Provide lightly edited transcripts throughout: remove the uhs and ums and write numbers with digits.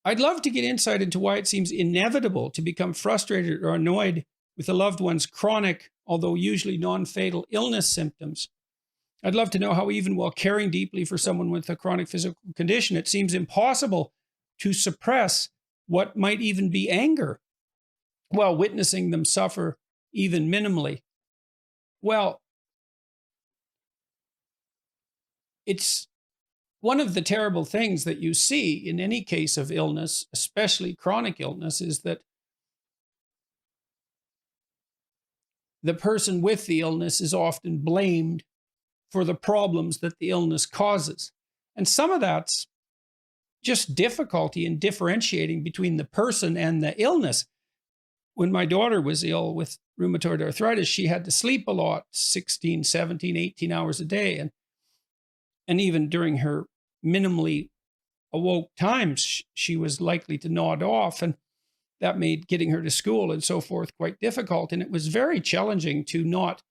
I'd love to get insight into why it seems inevitable to become frustrated or annoyed with a loved one's chronic, although usually non-fatal illness symptoms. I'd love to know how, even while caring deeply for someone with a chronic physical condition, it seems impossible to suppress what might even be anger while witnessing them suffer even minimally. Well, it's one of the terrible things that you see in any case of illness, especially chronic illness, is that the person with the illness is often blamed for the problems that the illness causes. And some of that's just difficulty in differentiating between the person and the illness. When my daughter was ill with rheumatoid arthritis, she had to sleep a lot, 16, 17, 18 hours a day. And even during her minimally awoke times, she was likely to nod off. And that made getting her to school and so forth quite difficult. And it was very challenging to not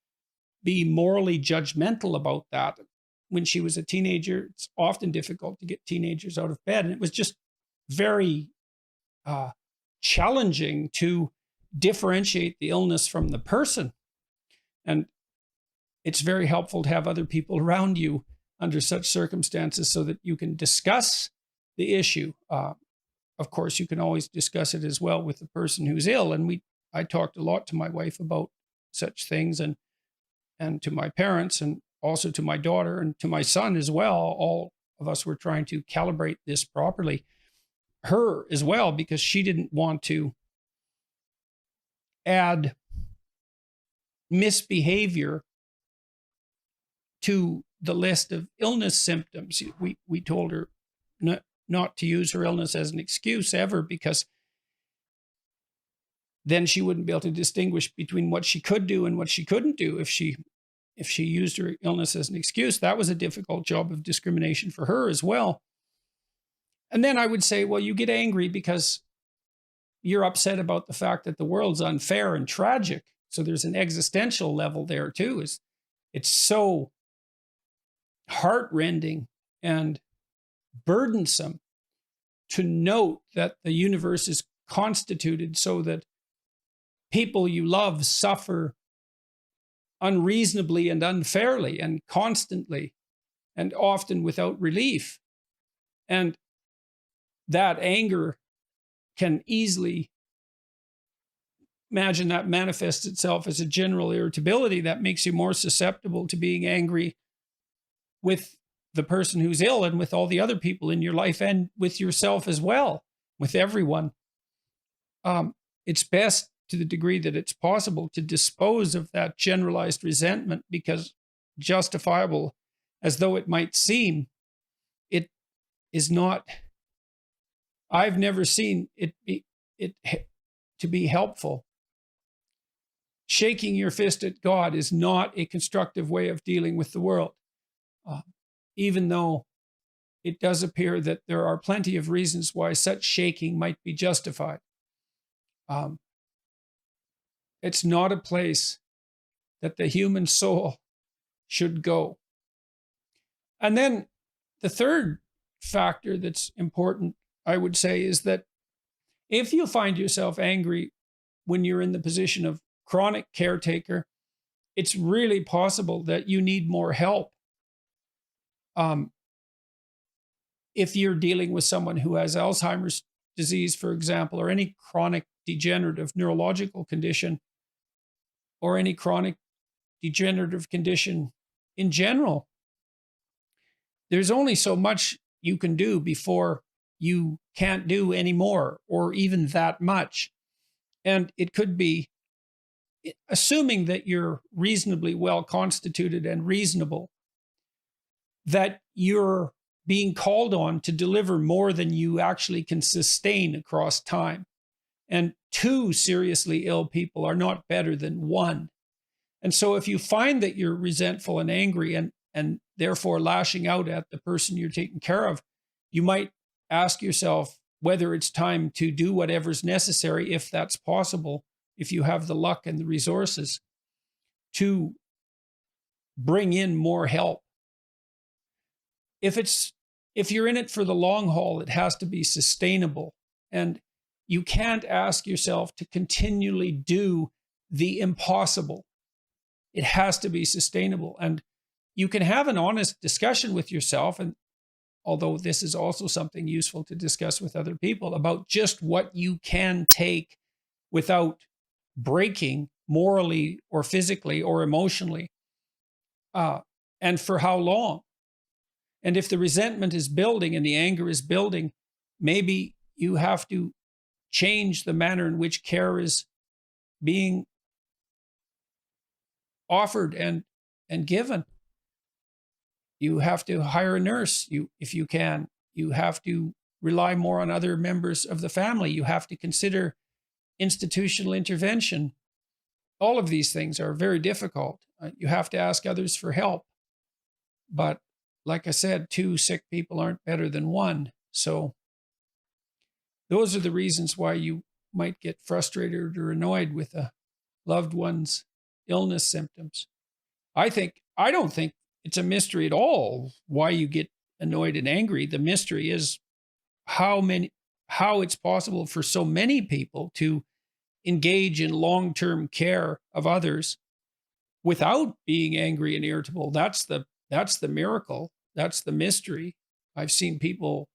be morally judgmental about that. When she was a teenager, it's often difficult to get teenagers out of bed. And it was just very challenging to differentiate the illness from the person. And it's very helpful to have other people around you under such circumstances so that you can discuss the issue. Of course, you can always discuss it as well with the person who's ill. And I talked a lot to my wife about such things, and to my parents, and also to my daughter and to my son as well. All of us were trying to calibrate this properly. Her as well, because she didn't want to add misbehavior to the list of illness symptoms. We told her not to use her illness as an excuse ever, because then she wouldn't be able to distinguish between what she could do and what she couldn't do. If she used her illness as an excuse, that was a difficult job of discrimination for her as well. And then I would say, well, you get angry because you're upset about the fact that the world's unfair and tragic. So there's an existential level there too. It's so heartrending and burdensome to note that the universe is constituted so that people you love suffer unreasonably and unfairly and constantly and often without relief. And that anger can easily, imagine that manifests itself as a general irritability that makes you more susceptible to being angry with the person who's ill and with all the other people in your life and with yourself as well, with everyone. It's best, to the degree that it's possible, to dispose of that generalized resentment, because justifiable as though it might seem, it is not. I've never seen it to be helpful. Shaking your fist at God is not a constructive way of dealing with the world, even though it does appear that there are plenty of reasons why such shaking might be justified. It's not a place that the human soul should go. And then the third factor that's important, I would say, is that if you find yourself angry when you're in the position of chronic caretaker, it's really possible that you need more help. If you're dealing with someone who has Alzheimer's disease, for example, or any chronic degenerative neurological condition, or any chronic degenerative condition in general, there's only so much you can do before you can't do any more, or even that much. And it could be, assuming that you're reasonably well constituted and reasonable, that you're being called on to deliver more than you actually can sustain across time. And 2 seriously ill people are not better than 1. And so if you find that you're resentful and angry and therefore lashing out at the person you're taking care of, you might ask yourself whether it's time to do whatever's necessary, if that's possible, if you have the luck and the resources, to bring in more help. If you're in it for the long haul, it has to be sustainable. And you can't ask yourself to continually do the impossible. It has to be sustainable. And you can have an honest discussion with yourself. And although this is also something useful to discuss with other people about just what you can take without breaking morally or physically or emotionally, and for how long. And if the resentment is building and the anger is building, maybe you have to change the manner in which care is being offered and given. You have to hire a nurse, if you can. You have to rely more on other members of the family. You have to consider institutional intervention. All of these things are very difficult. You have to ask others for help. But like I said, two sick people aren't better than one. So those are the reasons why you might get frustrated or annoyed with a loved one's illness symptoms. I don't think it's a mystery at all why you get annoyed and angry. The mystery is how it's possible for so many people to engage in long-term care of others without being angry and irritable. That's the miracle. That's the mystery. I've seen people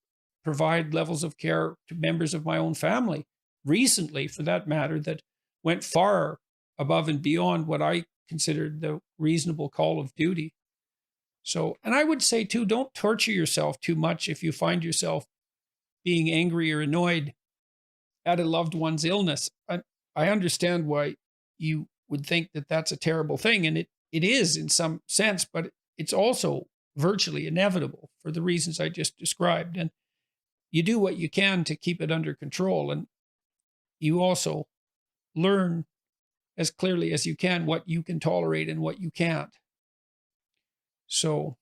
provide levels of care to members of my own family recently, for that matter, that went far above and beyond what I considered the reasonable call of duty. So, and I would say too, don't torture yourself too much if you find yourself being angry or annoyed at a loved one's illness. I understand why you would think that that's a terrible thing, and it is in some sense, but it's also virtually inevitable for the reasons I just described. And you do what you can to keep it under control, and you also learn as clearly as you can what you can tolerate and what you can't. So